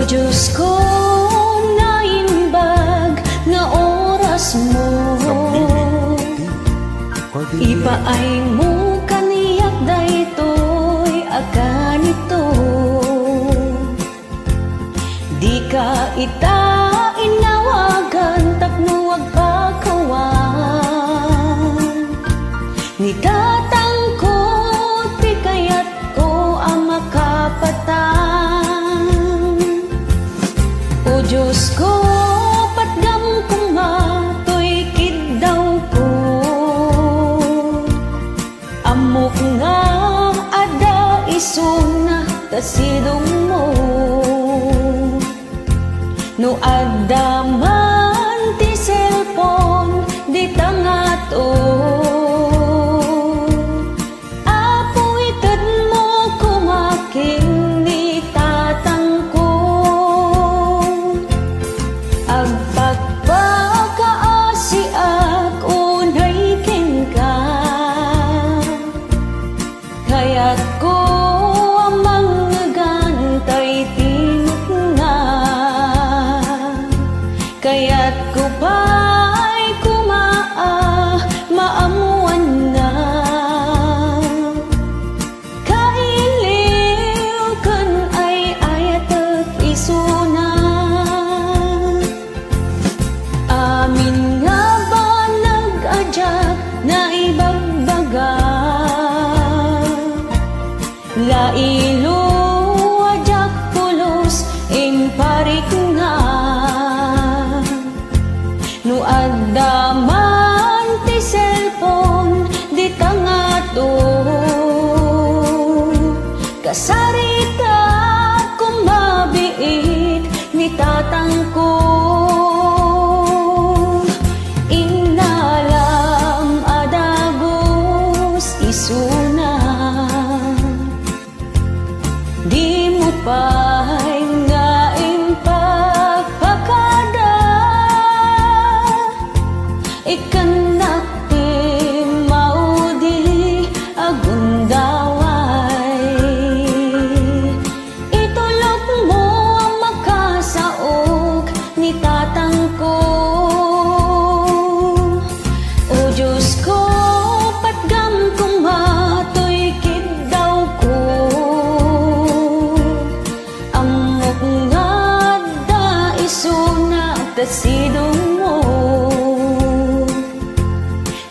Diyos ko, naimbag nga oras mo, ipaay mo kaniyak daytoy akan ito. Di ka ita inawagan tapno wag pakawan, ni tatang ko ti kayat ko ang makapatan. O Diyos ko, patgam kong matoy kiddaw ko, amok nga ada isuna tasidong mo. No adda man ti cellphone di tangato, apo ited mo kumaking ni tatang ko. Agpagpakaasi ak unay ken ka, kaya't ko ang manggantay tinuk nga, kaya't ko pa'y kumaa maamuan na. Kailiw kan ay ayat at isuna, amin nga ba nag-adyak na ibagbaga, lailo adyak pulos imparik nga. No adda man ti cellphone di tangato, kasarita kung mabiit ni tatang ko. Inalam adagos isuna, di mo pa'y nga impagpakada, ikanak ti maudi agundaway. Itulog mo ang makasaog ni tatang ko. O Diyos ko, patgam kong matoy kiddaw ko, amok nga da isuna tasidong mo.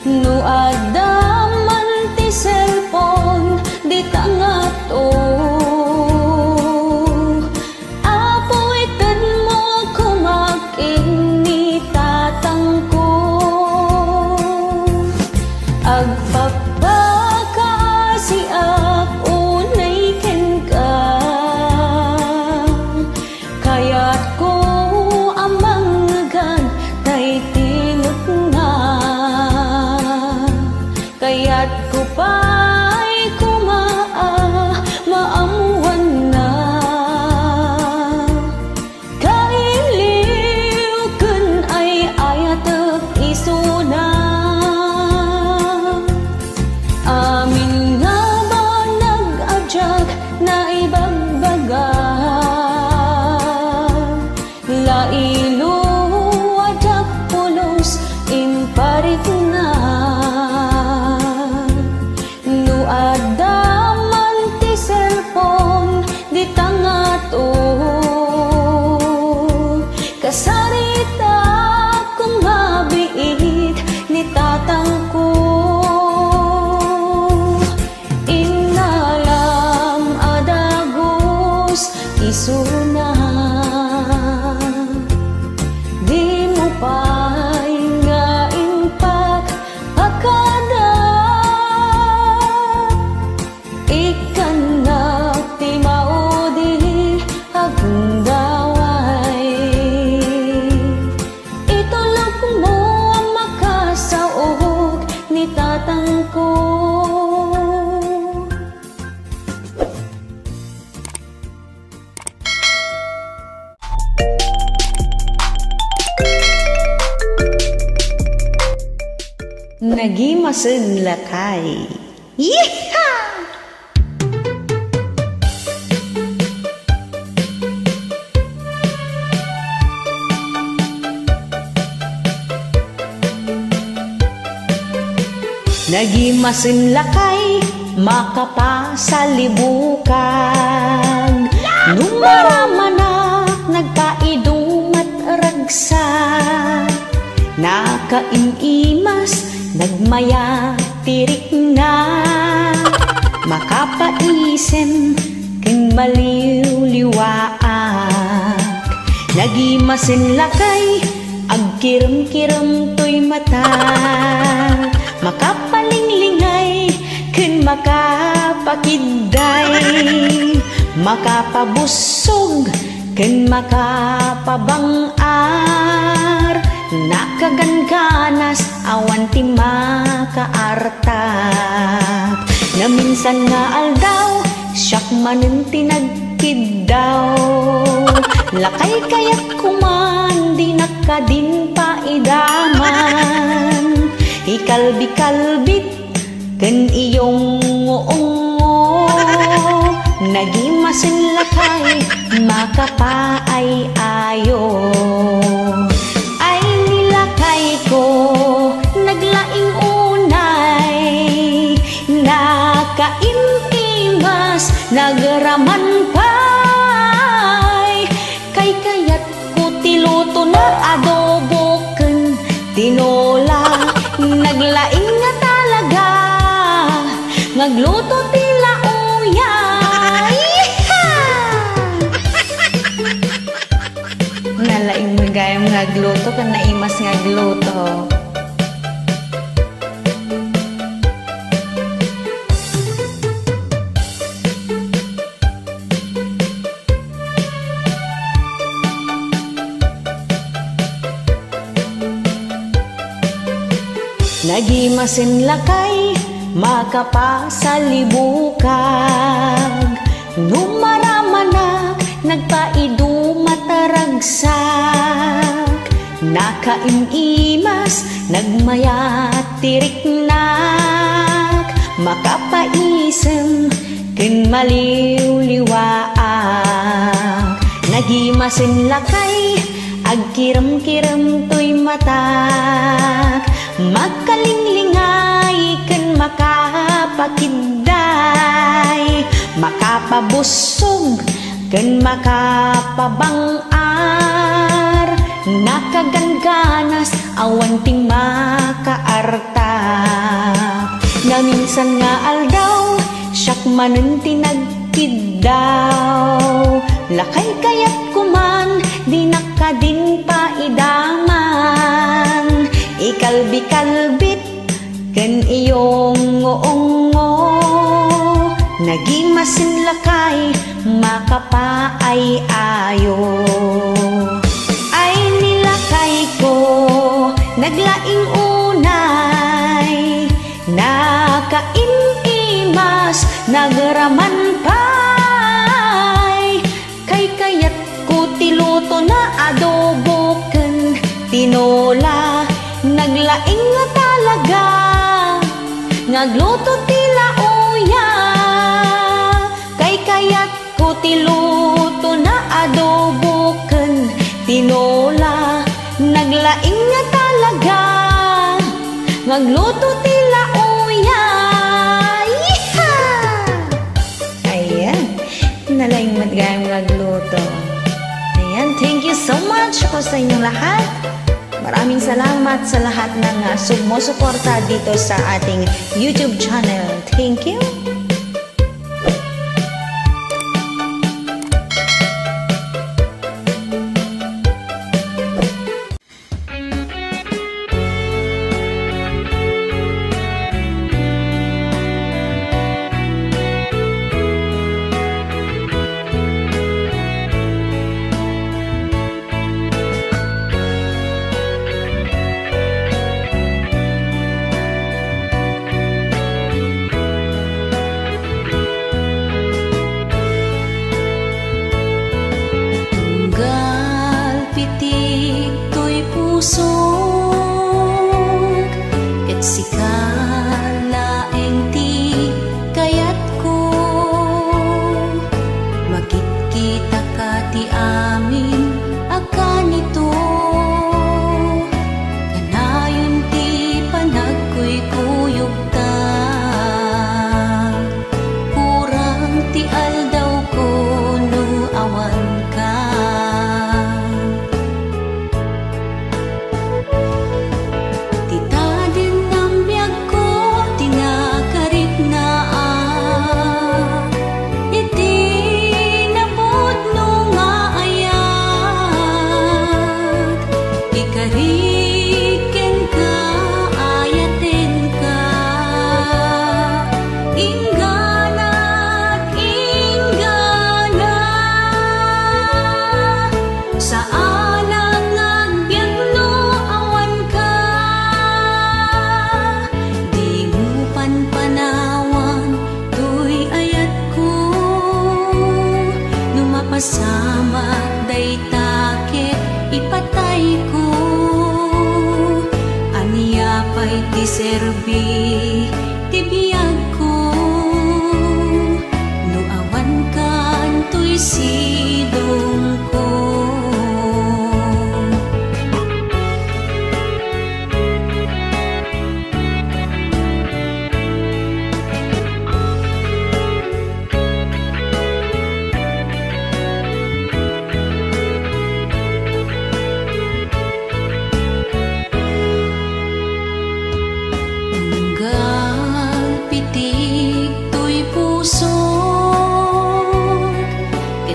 No adda man ti cellphone di tangato, apo ited mo kumaking ni tatang ko. Agpagpakaasi ak unay ken ka, kaya't ko ang manggantay tinuk nga, kaya't ko pa'y kumaa maamuan na. Kailiw kun ay ayat at isuna, amin nga ba nag-adyak na ibagbaga, lailo adyak pulos imparik nga. No adda man ti cellphone di tangato, kasarita kung mabiit ni tatang ko. Inalam adagos isuna, di mo pa'y nga impagpakada, ikanak ti maudi agundaway. Itulog mo ang makasaog ni tatang ko. Nagimasag lakay. Yeehaw! Nagimasin lakay makapasalibukag numaramanak nagpaidumat ragsa nakaimimas nagmaya tirik na makapaisen ken maliwliwaak nagimasin lakay agkiram-kiram to'y mata makapalinglingay ken makapakiday makapabusog ken makapabangar nakaganganas awan ti makaartak na minsan nga aldaw siyak manen tinagkid daw lakay kayat kuman di nakadin pa idaman ikalbi-kalbit ken iyong ngoongo nagimasin lakay makapaay ayo ay nilakay ko naglaing unay nakaimimas nagraman pay kay kayat ko tiluto na adobo ken tinola naglaing nga talaga ngagluto tila uyay nalaing magayam ngagluto kan naimas ngagluto nagimasin lakay makapasalibukag numaramanak nagpaidumat ragsak nakaimimas nagmayatirik-nak makapaisem ken maliwliwaak nagimasin lakay agkiram-kiram to'y matak makalinglingay ken makapakiday makapabusog ken makapabangar nakaganganas awan ting makaartak na minsan nga aldaw siyak manen tinagkid daw lakay kayat kuman di nakadin pa idaman ikalbi-kalbit ken iyong ngoongo nagimasin lakay makapaay ayo ay nilakay ko naglaing unay nakaimimas nagraman pay kay kayat ko tiluto na adobo ken tinola naglaing nga talaga ngagluto tila uya kay kayat ko tiluto na adobo ken tinola naglaing nga talaga ngagluto tila uya ayan nalaing matgayang ngagluto ayan thank you so much po sa inyong lahat. Maraming salamat sa lahat ng sumusuporta dito sa ating YouTube channel. Thank you!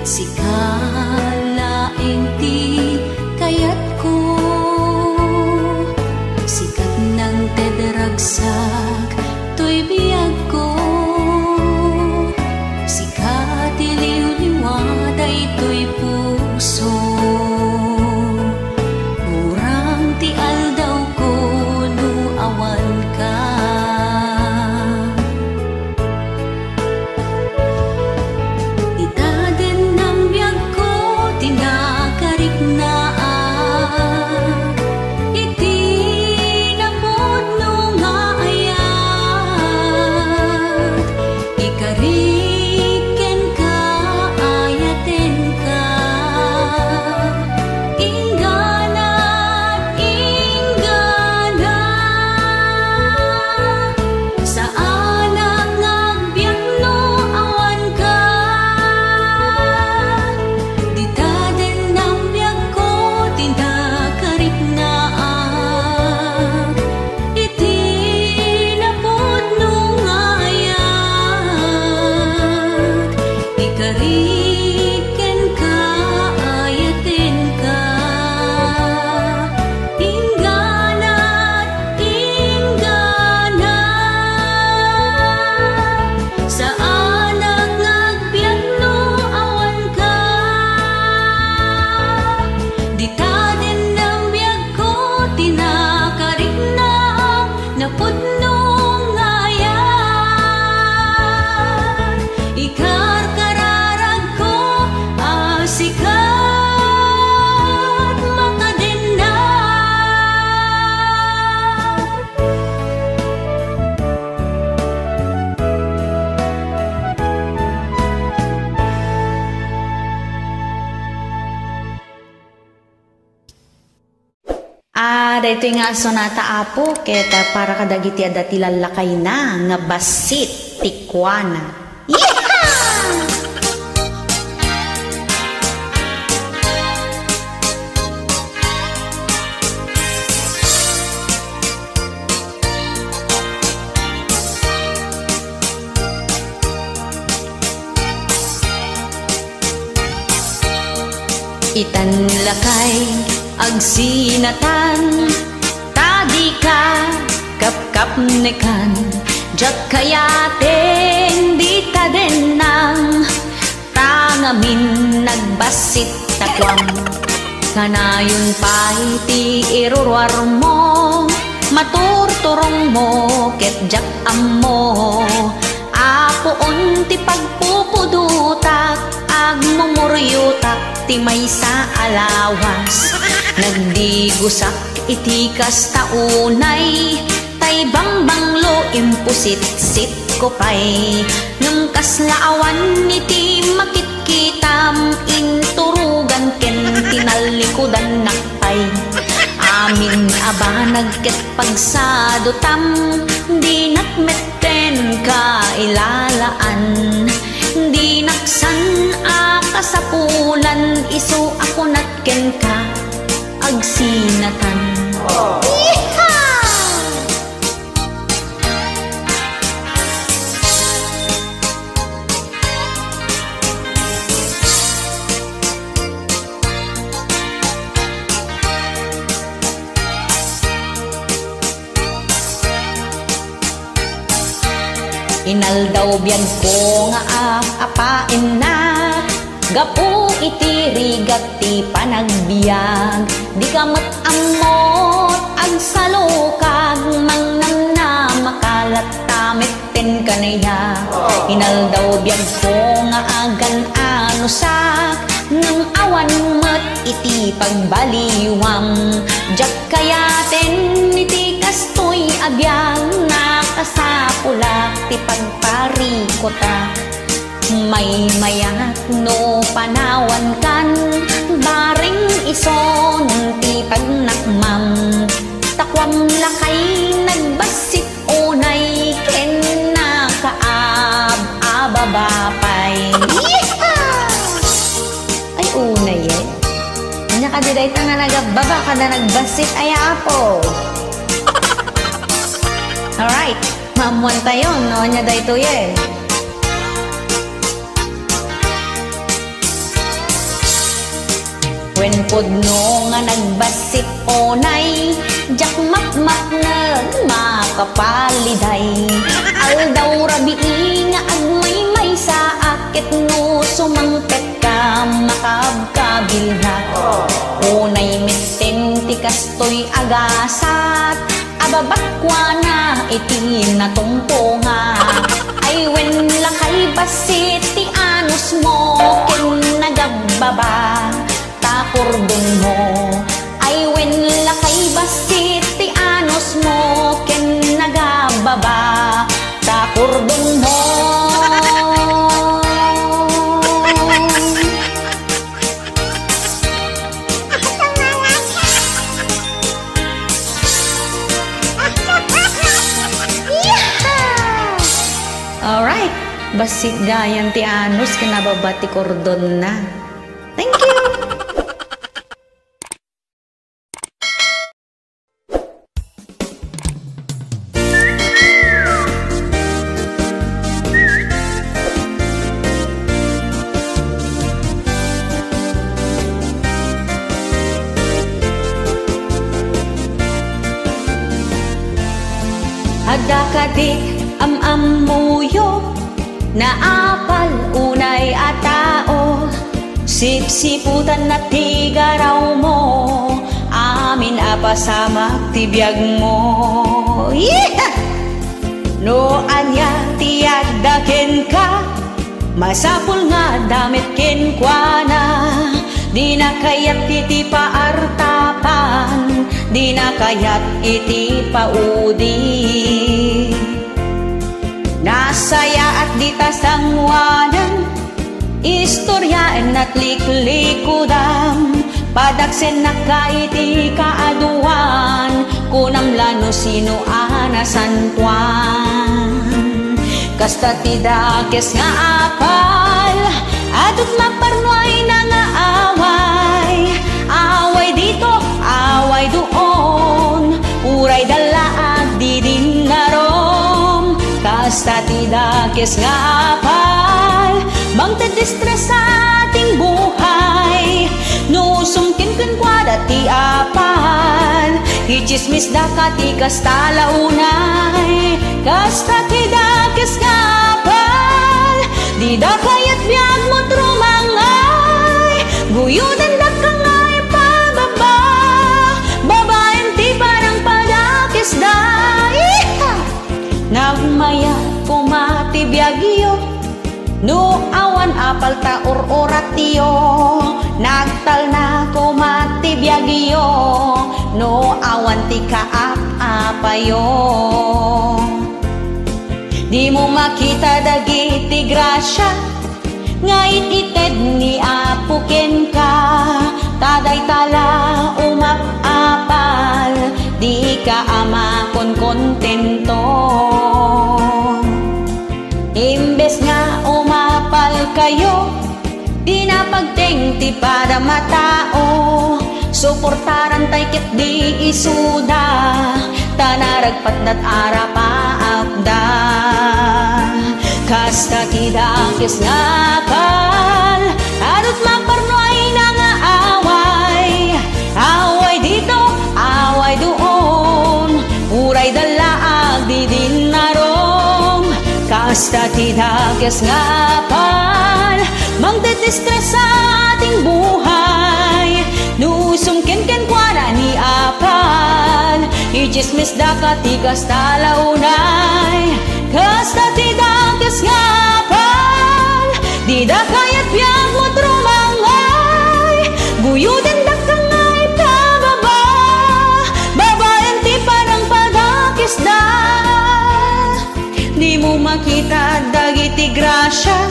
Sikalaing ti kayat ko, sikat ng tedragsak to'y biyag ko. Sikat iliw-liwaday to'y puso, murang ti aldaw ko no awan ka. Dito nga sonata apo, keta para kadagiti adati lalakay na, nga basit, tikwana. Yeehaw! Itan lakay agsinatan, tadi ka kapkap nekan, jak kayaten di taden nang tangamin nagbasit takwam. Kanayon pa'y ti irurwar mo, maturturong mo ket jak ammo. Apoon ti pagpupudutak, agmumuryutak ti may sa alawas. Nagdigusak iti kastaunay, tay bangbanglo impusit-sit ko pa'y. Nung kaslaawan iti makitkitam, inturugan ken tinalikudan nakpay. Amin aba nagket pagsadutam, di nakmetten ka ilalaan. Di naksan akasapulan, isu ako natken ka agsinatan. Inaldaw biyan ko nga apain na, gapu iti rigat ti panagbiag. Di ka amot ag salukag, mangnan na makalat tamitten ka na ya. Inaldaw biyan ko nga agan anusak, nang awan mat iti pagbaliwam. Jak kayaten iti kastoy abyag, nakasapulak ti pagparikota. May mayat no panawan kan, baring ison ti pagnakmam. Takwam lakay nagbasit unay, ken nakaab-ababapay. Ay unay eh, nakadiday ta nga nagababa ka na nagbasit ay apo. Alright, mamuan tayo, no? Nya day to ye. when pudno nga nagbasit onay, jak map na makapaliday. Aldaw rabii nga agmay sa akit no sumangpet ka makabkabil na. Unay mitten ti kastoy agasat, ababakwa na iti natungtunga. Ay when lakay basit ti anus mo, ken nagabbaba ta kordon mo. Ay when lakay basit ti anus mo, ken nagabbaba ta kordon mo. Alright, basit gayan ti anus kinababa ti kordon na. Thank you! Adda kadik am-amuyo na apal unay atao, sipsiputan na tigaraw mo, amin apasamak ti biyag mo. Yeah! No anya tiyagdaken ka, masapul nga damit kenkwana, di na kayat iti paartapan, di na kayat iti paudi. Nasaya at di tasangwanan, istoryaan at liklikudam, padaksen na kaiti kaaduan, kunam lano sino anasan tuan. Kasta tidakes nga apal, adut maparnoy na nga away, away dito, away doon, uray dalaag di din narom. Kasta tidakes nga apal, mangtadistress sa ating buhay, no sumkin kwa dati apal, ichismis da kati kasta launay. Kasta tidakes nga apal, di da kayat biyag mo trumangay, guyudan da ka ngay pababa, babaen ti parang padakes da. Nagmaya kumati biyagyo, no awan apal ta or-oratiyo, nagtal na kumati biyagyo, no awan ti kaap-apayo. Di mo makita dagiti grasya, ngait ited ni apuken ka, taday tala umap-apal, di ka ama kon kontento. Imbes nga umapal kayo, di na pagtengti para matao, suportaran tay kit di isuda, tanaragpat dat arapaapda. Kasta tidakes nga apal, adut maparnoy na nga away, away dito, away doon, uray dalaag di din narong. Kasta tidakes nga apal, mangtedistress sa ating buhay, nusumken kwa na ni apal, ichismis da kati kasta launay. Kasta tidakes nga apal, di da kayat biyag mo trumangay, guyuden da ka ngay pababa, babaen ti parang padakes da. Di mo makita dagiti grasya,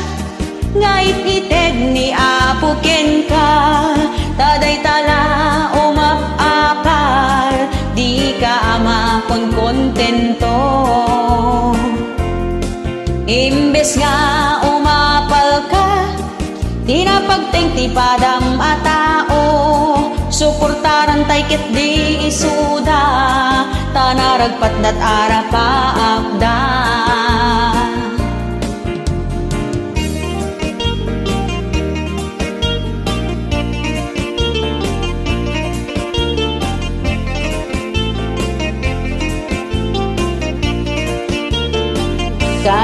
ngait ited ni apuken ka, taday tala umap-apal, di ka ama kon kontento. Imbes nga umapal ka, di na pagtengti padam atao, suportaran tay kit di isuda, tanaragpat dat arapaapda.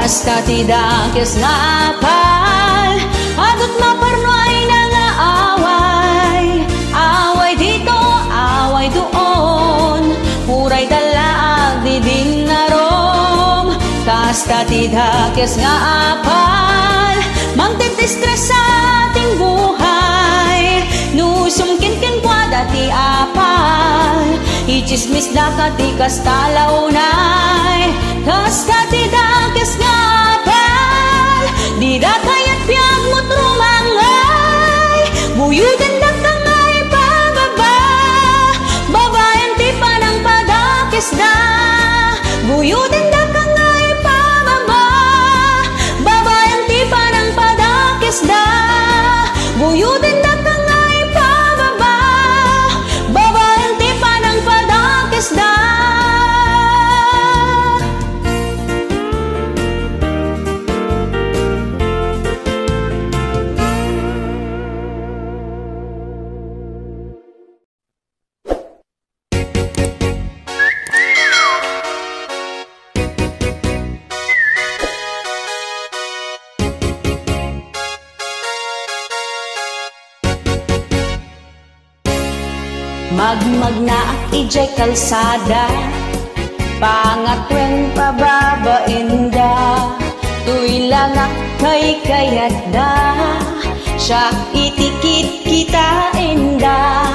Kasta ti dakes nga apal, adot maparno ay nangaaway. Away dito, away doon, uray dalaag di din narom. Kasta ti dakes nga apal, magtitistres sa ating buhay. Nusumkin-kin kwa dati apal, ichismis da ka ti kasta launay. Kasta ti dakes nga apal, di da kayat piyag mo't rumangay. Buyudan da ka ngay pababa, babayan ti panang padakes da. Buyudan da ka ngay pababa, babayan ti panang padakes da. Buyudan da ka ngay pababa, babayan ti panang padakes da. Magmagna at ijay kalsada, pangatwen pababainda. Tuy langak kay kayat da, siya itikit kita inda.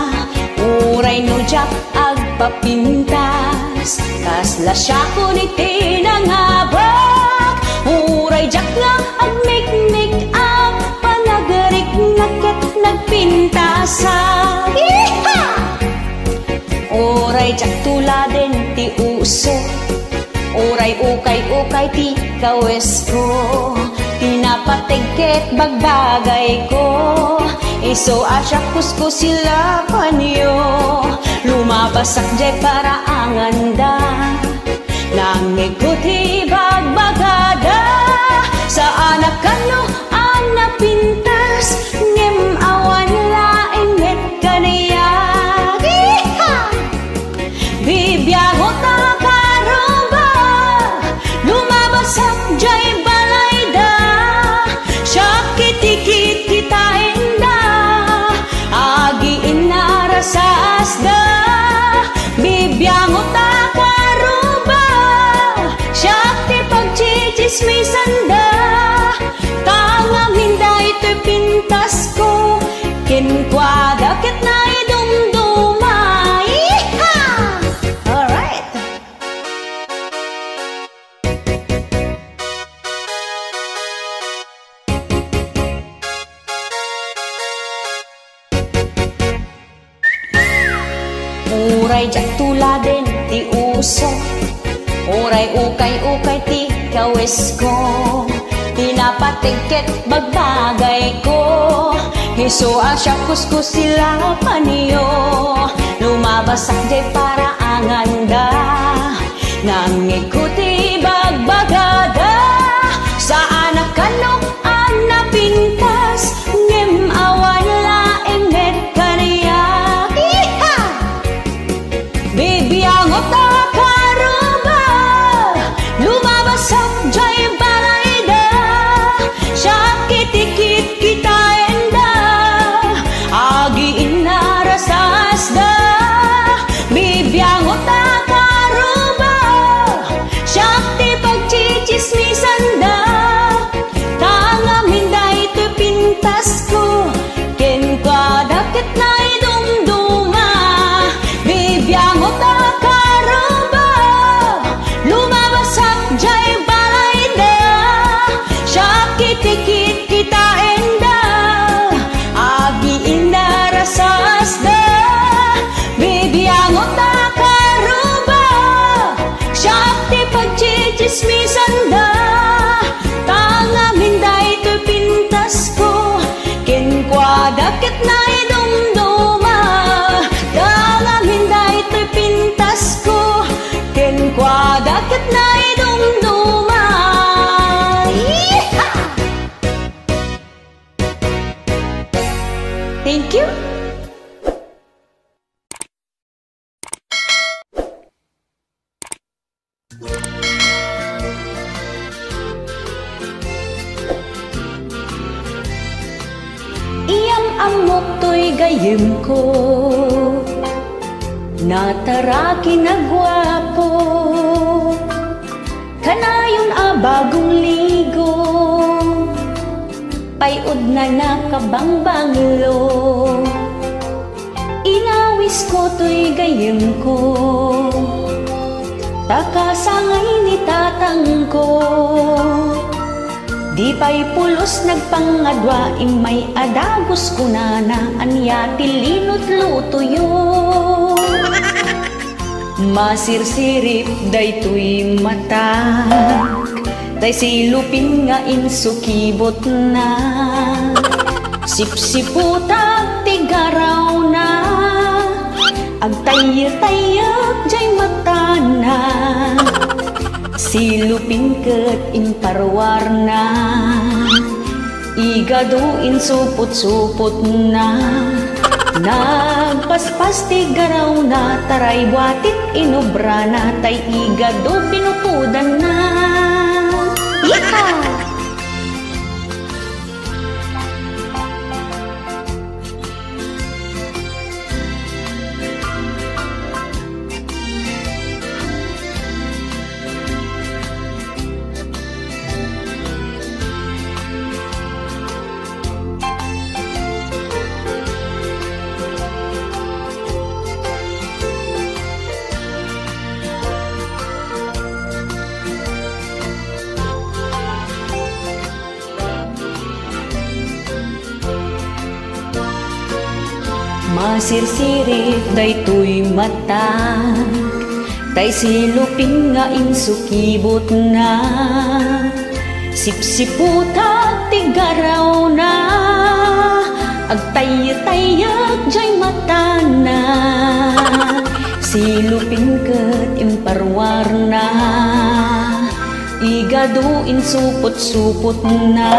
Uray no jak agpapintas, kasla siya kuniti nangabak. Uray jak nga agmik-mik up, panagarik nakit nagpintasan. Oray jak tuladen ti uso, oray ukay-ukay ti kawes ko. Tinapatigket bagbagay ko, iso asya kusko sila panyo. Lumabasak jay para anganda, nangikuti bagbagada. Sa anak kano anapintas, ngem awan laing met kaniya. Bibiyago ta karoba, lumabasak jay balayda. Syakitikit kita inda, agi inarasas da. Bibiyago ta karoba, syakti pagchichismisan da. Tangam hinday to'y pintas ko, kinkwada kit na idumduma. Uray jak tuladen ti uso, uray ukay-ukay ti kawes ko. Tinapatigket bagbagay ko, hiso asya kuskus sila panyo. Lumabasak jay para anganda, nangikuti bagbagada. Sa anak kano anapintas, ngem awan laing met kaniya. Bibiyangot ta karoba, lumabasak jay balayda. Syakitikit kita enda, agi inarasas da. Bibiyangot ta karoba, syakti pagchichismisan da. Tangam hinday to'y pintas ko, kenkwadakit na idumduma. Bibiyangot ta karoba, lumabasak jay balayda. Syakitikit kita enda, agi inarasas da. Bibiyangot ta karoba, syakti pagchichismisan da. Tangam hinday to'y pintas ko, kenkwadakit na idumduma. Tangam hinday to'y pintas ko, kenkwadakit na idumduma. Thank you. amok to'y gayem ko, nataraki na gwapo, kanayon bagong ligo, payod na nakabangbanglo, inawis ko to'y gayem ko, takasangay ni tatang ko. Di pa'y pulos nagpangadwa, imay adagos ko na anya tilinot luto yun. Masirsirip day to'y mata, day silupin nga insukibot na, sipsiputag tigaraw na, agtayag-tayag jay mata na, silupin ket imparwar na, igaduin supot-supot na, nagpaspas tigaraw na, taray watit inobra na, tay igado pinupudan na. Yeehaw! Masirsirit day to'y mata, tay silupin nga insukibot na, sipsiputag tigaraw na, agtayag-tayag jay mata na, silupin ket imparwar na, igaduin supot-supot na,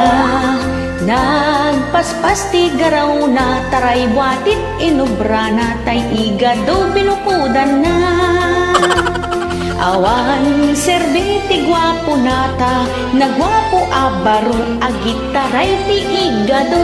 nagpaspas tigaraw na, taray watit inobra na, tay igado binukudan na. Awan serbiti gwapo nata, nagwapo abaro agit taray ti igado.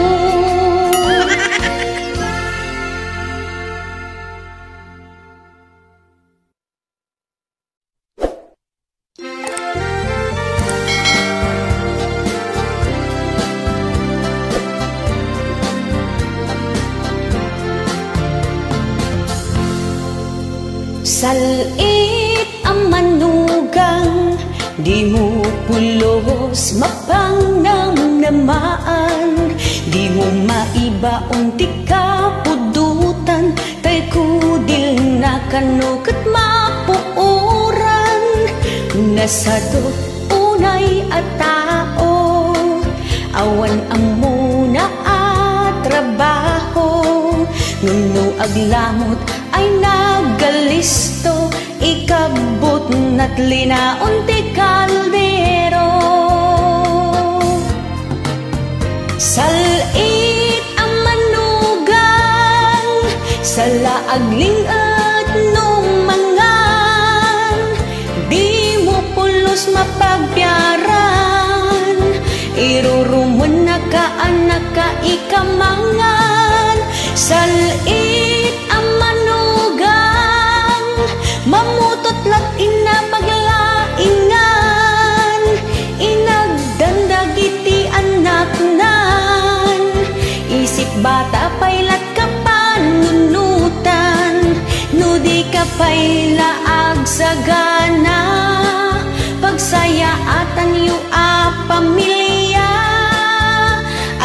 Salit ang manugang, di mo pulos mapangnamnamaan, di mo maibaon ti kapudutan, tay kudil na kanukat mapuuran, nasadot unay at tao, awan ang muna at trabaho, nuno aglamot ay nagalisto, ikabot na't linaon ti kaldero. Salit ang manugang, sa laagling at numangan, di mo pulos mapagbiaran, irurumon na ka anak ka ikamangan. Salit ang manugang, mamutot lat inapaglaingan, inagdandagiti anak nan, isip bata paylat ka panunutan, no di ka paylaag sagana, pagsayaatan yu a pamilya,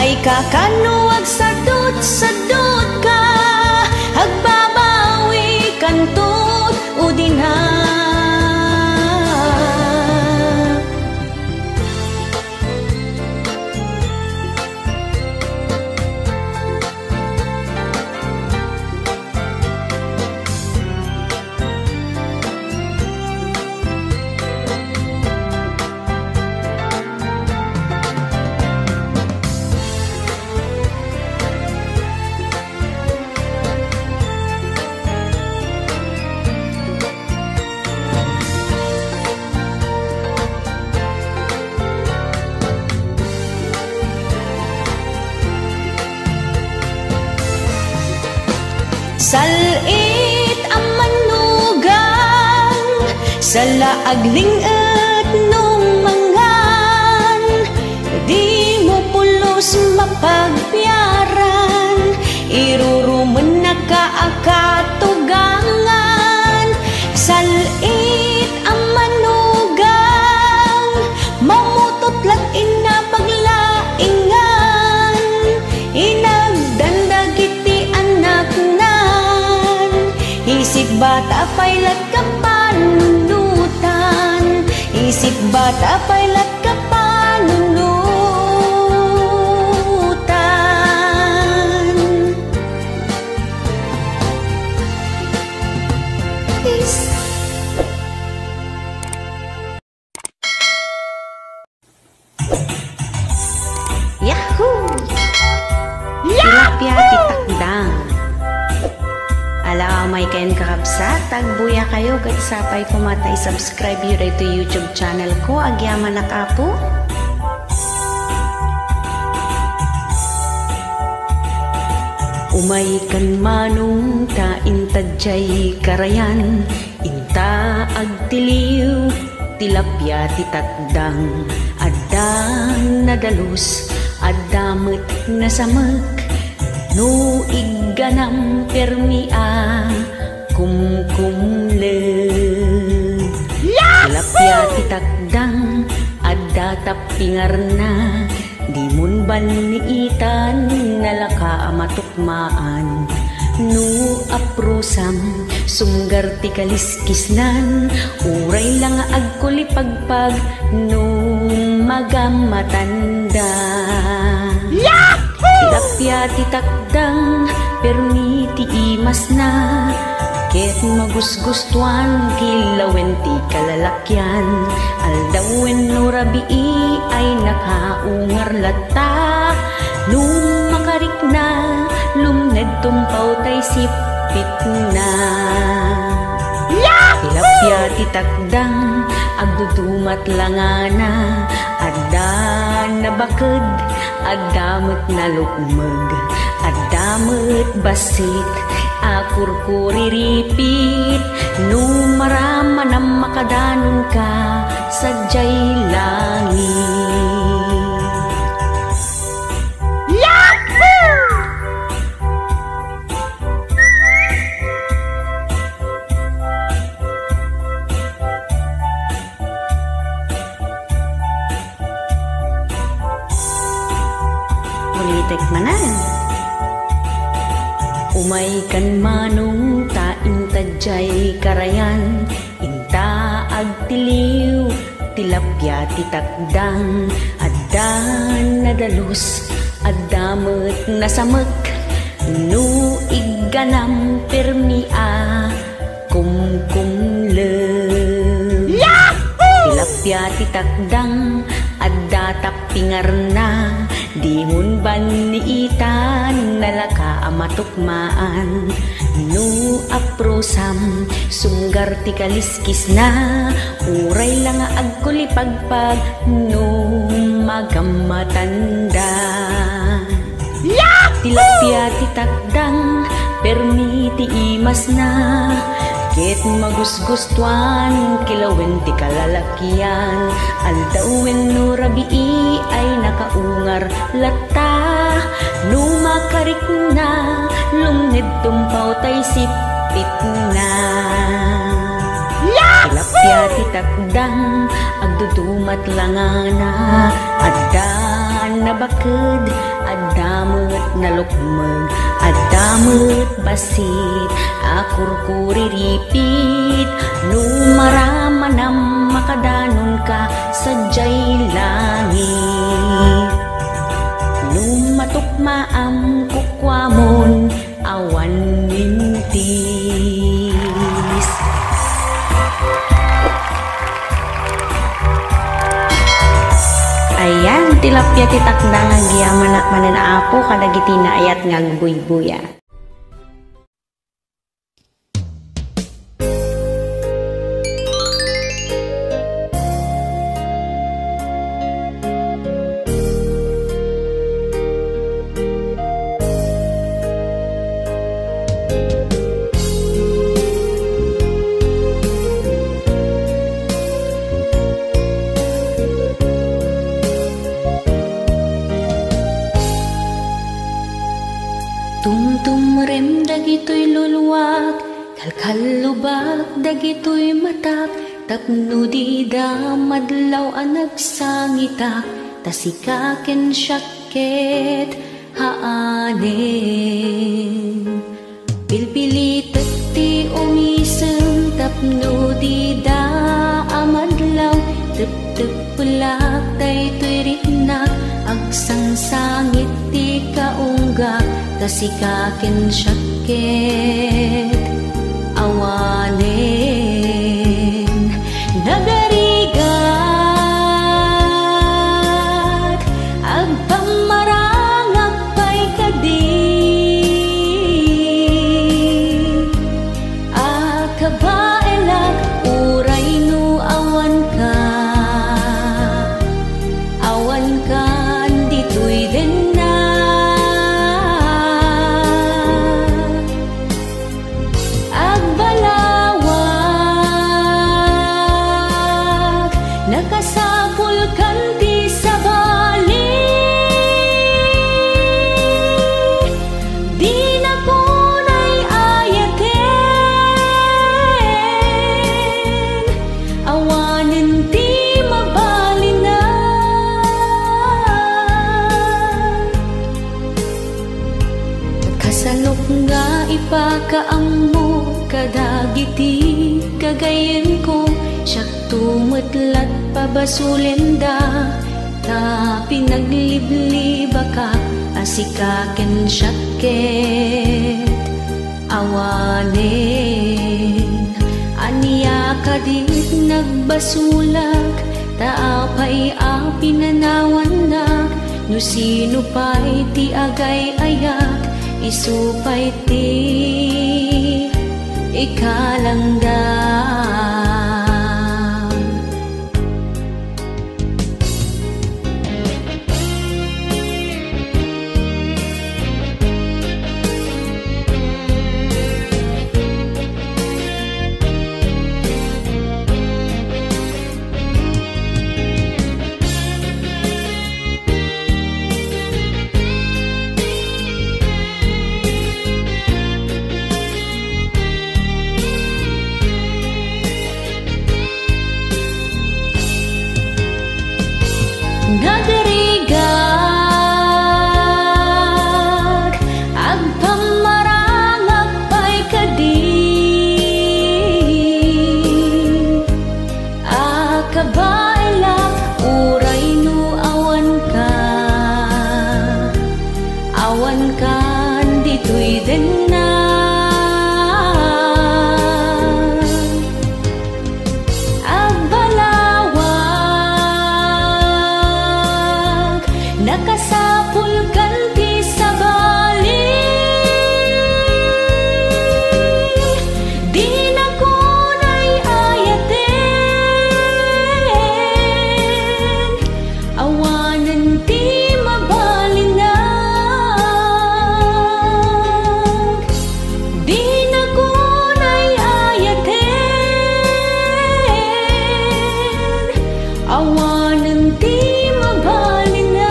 ay kakanuag sadot-sadot ka, agbabawi kantot udina. Salit ang manugang sa laagling-at nung mangan, di mo pulos mapagpiaran, iruruman na kaakatugangan. Salit ang manugang, mamutotlat inapaglaingan, inagdandagiti anak nan, isip bata pailat ka panunutan, isip bata pailat ka panunutan. Yahoo! Tilapia titakdang. Ala may kayan kakabsat, tagbuya kayo kat sapay kumatay subscribe yun ito YouTube channel ko, agyaman na kapo. Umay kan manong ta intadjay karayan, inta agtiliw tilapia titakdang, adan nadalus adamet na samek, no igganam permia kumkumleg. Tilapia titakdang adda tapingar na, di mun baniitan nalaka amatukmaan, no aprusam sunggar ti kaliskisnan, uray lang agkulipagpag no magamatanda. Tilapia titakdang permiti imas na, ket magusgustuan kilawen ti kalalakyan, aldawen no rabii ay nakaungar lata, nung makarik na lumned tumpaw tay sipit na. Tilapia titakdang agdudumat langana, adda na baked addamet na lukmeg, addamet basit akurkuriripit, no marama na makadanon ka sadyay langit. Ulitek manan. Umay kan manong ta intadjay karayan, inta agtiliw tilapia titakdang, addan nadalus addamet na samek, no igganam permia kumkumleg. Tilapia titakdang adda tapingar na, di mun baniitan nalaka amatukmaan, no aprosam sunggar ti kaliskis na, uray lang agkulipagpag no magamatanda. Tilapia titakdang permiti imas na, ket magusgustuan kilawen ti kalalakyan, aldawen no rabii ay nakaungar lata, no makarik na lumned tumpaw tay sipit na. Tilapia titakdang agdudumat langana, adda na baked addamet na lukmeg, addamet basit akurkuriripit, no marama na makadanon ka sadyay langit. No matukmaam kukwamon awan mintis. Ayan, tilapia titakdang agyaman na mananaapo kadagiti na ayat ngagbuy-buya. Tumrem dagitoy luluwag, kalkalubag dagitoy matak, tapno di da madlaw ang nagsangitak, tasikaken syakket haanen. Pilpilitet ti umisem, tapno di da amadlaw, tep pulak daytoy riknak, agsangsangit ti kaunggak, tasikaken syakket awanen. Nagarigat agpamarangak pay kadi, akabaelak uray no awan ka ditoy din na. Agbalawag nakasapul kanti sa bali, di na kunay ayaten, awanen ti mabali na. Kasalok nga ipakaammo, kadagiti kagayen ko, siyak tumutlat pabasulenda, ta pinaglibliba ka, asikaken syakket awanen. Aniya kadit nagbasulak, ta apay pinanawanak, no sino pa'y ti agay ayak, isupay ti ikalanggam. Nagarigat agpamarangak pay kadi, akabaelak uray no awan ka ditoy din na. Nakasapul kanti sa bali, di na kunay ayaten, awanan ti mabali na. Di na kunay ayaten, awanan ti mabali na.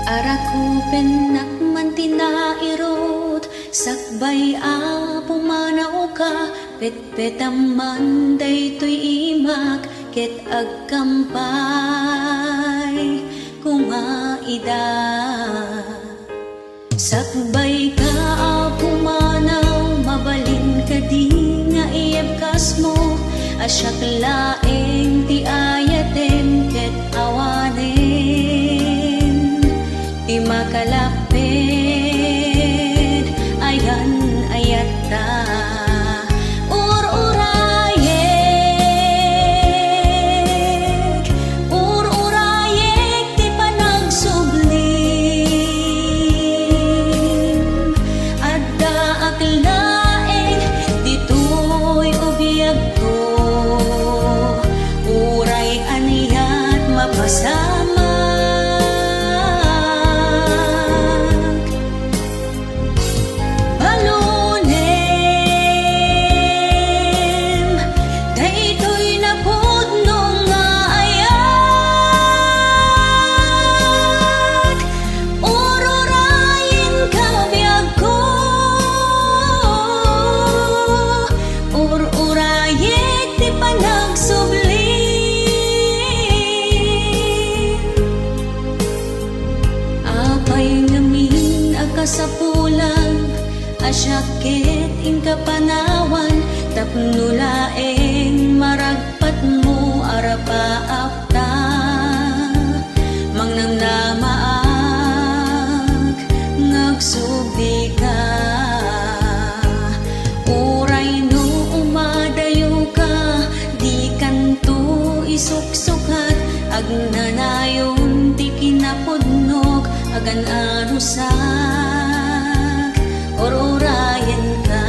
Arakupen nakman tinairot, sakbay a pumanaw ka, petpetaman daytoy imak, ket agkampay kumaida. Sakbay ka a pumanaw, mabalin ka di nga iebkas mo, asyak laeng ti ayaten ket awanen, ti makalapit ayan ayata. adlawan tapno laeng maragpat mo arapa apta mangnang namaag ngagsugdi ka uray no umadayo ka di kanto isuksukat agnanayon ti kinapudnog agan arusak or urayan ka.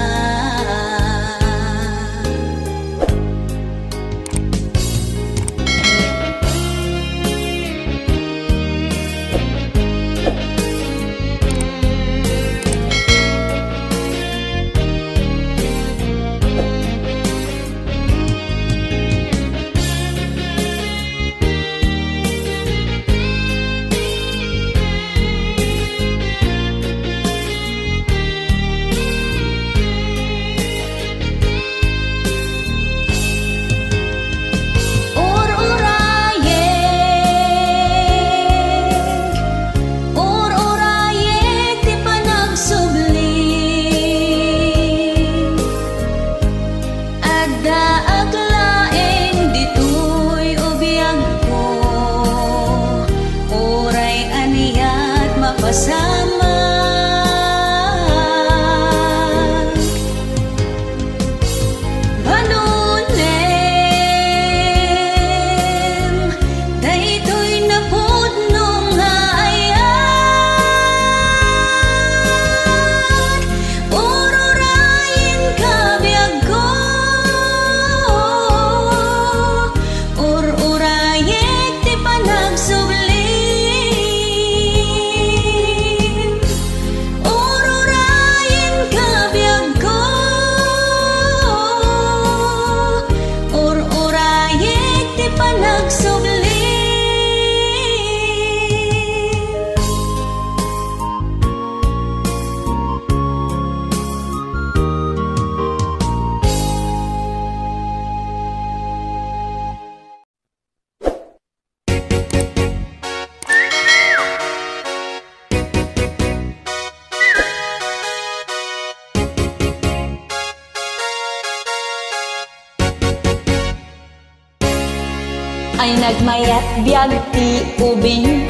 Ay nagmayat biyag ti ubing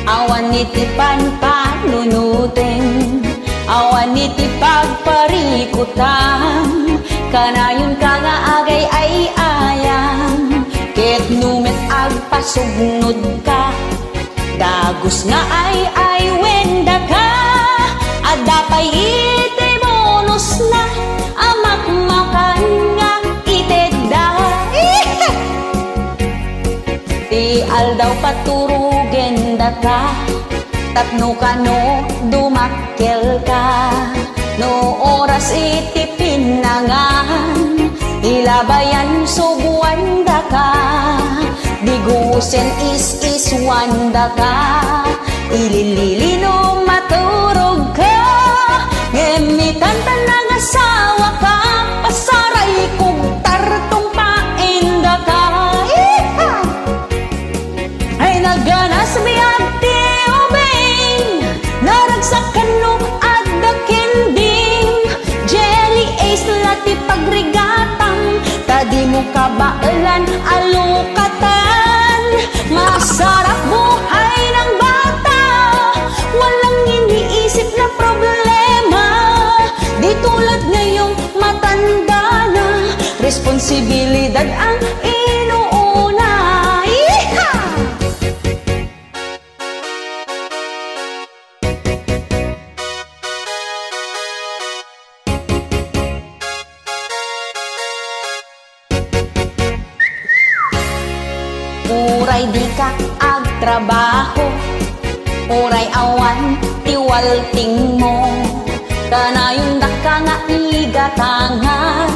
awan iti panpanunutin awan iti pagparikutan kanayon ka nga agay ay ayang ket numet agpasugnod ka dagus nga ay wenda ka adapay iti bonus na amakmakan nga itedda ti aldaw paturugen da ka tapno kano dumakkel ka no oras iti pinangan ilabayan subuan da ka digusen is wanda ka ilililino maturog ka ngemitan tanang asawa ka pasaray kong tartong painda ka ay naganas biyag ti ubing naragsak kano adda kending jelly ace lati pagrigatang tadi mo kabailan alukatan masarap buhay ng bata walang iniisip na problema di tulad ngayong matanda na responsibilidad ang inuuna. Uray di ka agtrabaho uray awan tiwalting mo kanayon da ka nga igatangan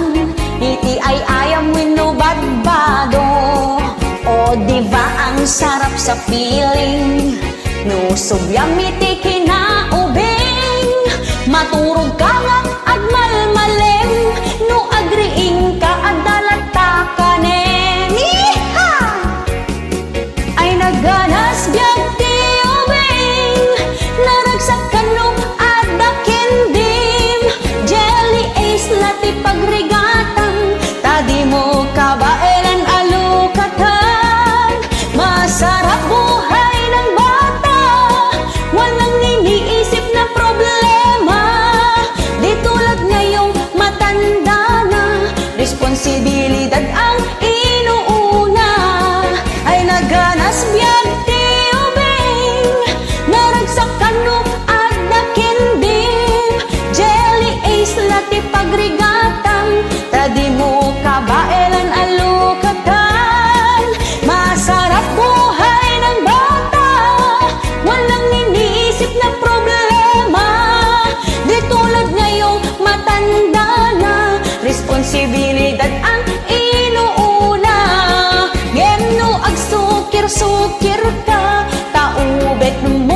iti ay ayam wenno badbado o diba ang sarap sa feeling no subyam iti kinaubing maturog ka nga agmalmalem no agriing ka adalata kanen ay naganas biyag ti ubing naragsak kanong adda kendim jelly ace lati pagrigatang, tadi mo kabailan alukatan. Masarap buhay ng bata, walang iniisip na problema. Di tulad ngayong matanda na, responsibilidad ang inuuna. Ay naganas biyag ti ubing, naragsakan no at nakindip. Jelly ace lati pagrigatang, tadi mo kabailan alukatan. Masarap buhay ng bata, walang iniisip na problema. Di tulad ngayong matanda na, responsibilidad ang inuuna. Ngeno ag sukir-sukir ka, taubet mo